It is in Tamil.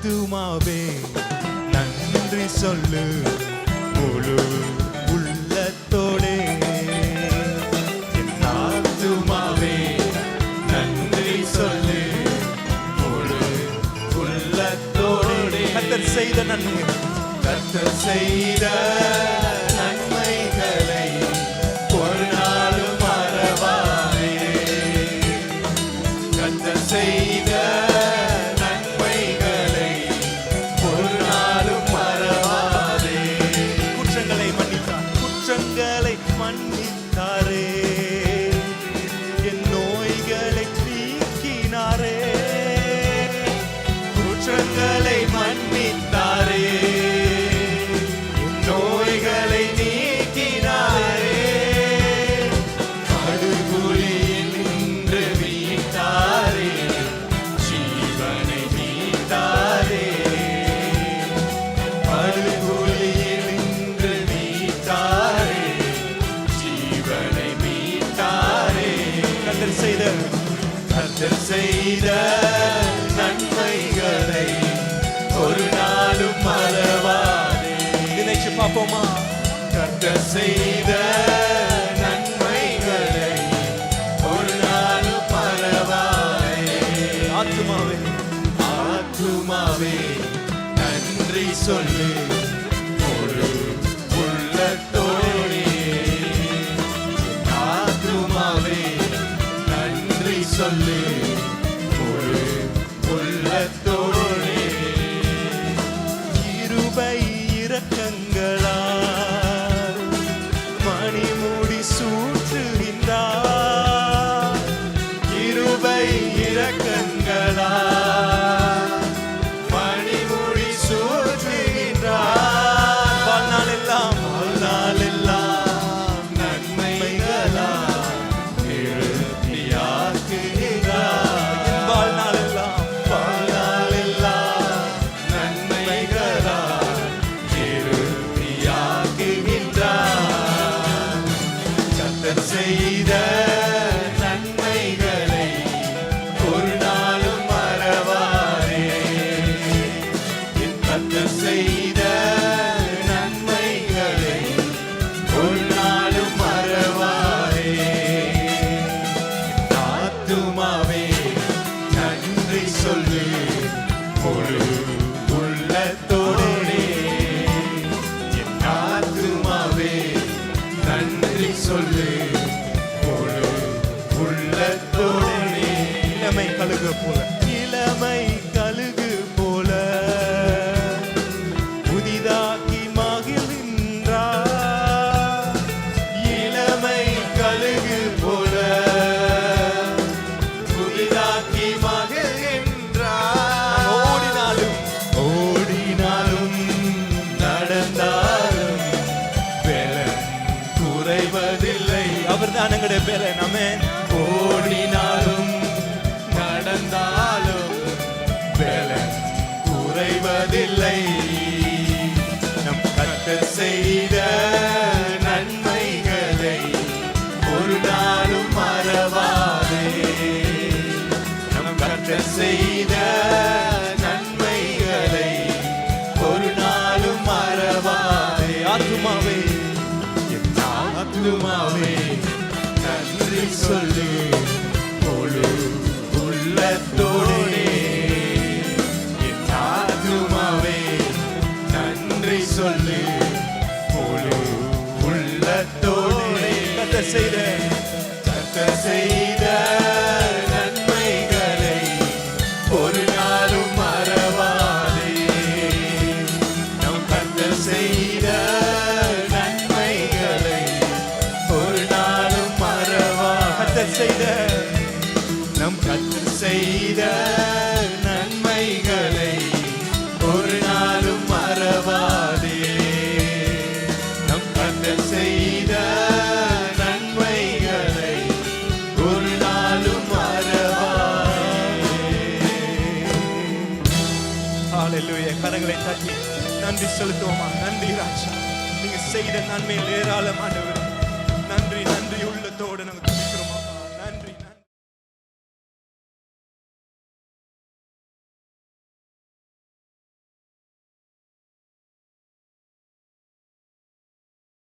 ஆத்துமாவே நன்றி சொல்லு முழு உள்ளத்தோடே. ஆத்துமாவே நன்றி சொல்லு முழு உள்ளத்தோடே. கர்த்தர் செய்த நன்மை, கர்த்தர் செய்த நன்மைகளை ஒரு நாளும் மறவாதே. கர்த்தர் செய்த நன்மைகளை ஒரு நாளும் மறவாதே. குற்றங்களை மன்னித்தார், குற்றங்களை மன்னித்தாரே. என் நோய்களை நீக்கினாரே. குற்றங்களை மன்னித்தாரே, நோய்களை நீக்கினாரே. படுகுழியில் நின்று மீட்டாரே, ஜீவனை மீட்டாரே. படுகுழியில் நின்று மீட்டாரே, ஜீவனை மீட்டாரே. கர்த்தர் செய்த நன்மைகளை ஒரு நாளும் மறவாதே. நினைச்சு பார்ப்போமா? கர்த்தர் செய்த நன்மைகளை ஒரு நாளும் மறவாதே. ஆத்துமாவே, ஆத்துமாவே நன்றி சொல்லு ஒரு உள்ளத்தோடே. ஆத்துமாவே நன்றி சொல்லு ஒரு உள்ளத்தோடே. கிருபை இரக்கங்களால் மணிமுடி சூற்றுகின்றார். கிருபை இரக்கங்களால் மணிமுடி சூற்றுகின்றார். வாழ்நாளெல்லாம் நன்மைகளால் திருப்தியாக்குகிறார். வாழ்நாளெல்லாம் நன்மைகளால் திருப்தியாக்குகின்றார். கர்த்தர் செய்த நன்மைகளை ஒரு நாளும் மறவாதே. கர்த்தர் செய்த நன்மைகளை ஒரு நாளும் மறவாதே. ஆத்துமாவே நன்றி சொல்லு முழு உள்ளத்தோடே. ஆத்துமாவே நன்றி சொல்லு முழு உள்ளத்தோடே. இளமை கழுகு போல, இளமை கழுகு போல புதிதாக்கி மகிழ்கின்றார். இளமை கழுகு போல புதிதாக்கி மகிழ்கின்றார். ஓடினாலும் நடந்தாலும் பலன் குறைவதில்லை. அவர்தான் எங்களுடைய பலன். ஆமென். ஓடினாலும் நடந்தாலும் பலன் குறைவதில்லை. நம் கர்த்தர் செய்த நன்மைகளை ஒரு நாளும் மறவாதே. நம் கர்த்தர் செய்த நன்மைகளை ஒரு நாளும் மறவாதே. ஆத்துமாவே, ஆத்துமாவே நன்றி சொல்லு முழு உள்ளத்தோடே. ஆத்துமாவே நன்றி சொல்லு முழு உள்ளத்தோடே. கர்த்தர் செய்த நன்மைகளை ஒரு நாளும் மறவாதே. நம் கர்த்தர் செய்த நன்மைகளை ஒரு நாளும் மறவாதே. கர்த்தர் செய்த நம் கர்த்தர் செய்த நன்மைகளை ஒரு நாளும் மறவாதே. நம் கர்த்தர் செய்த நன்மைகளை ஒரு நாளும் மறவாதே. ஹல்லேலூயா. கரங்களை தட்டி நன்றி செலுத்துவோமா? நன்றி ராஜா, நீங்க செய்த நன்மையில் ஏராளமானவர்.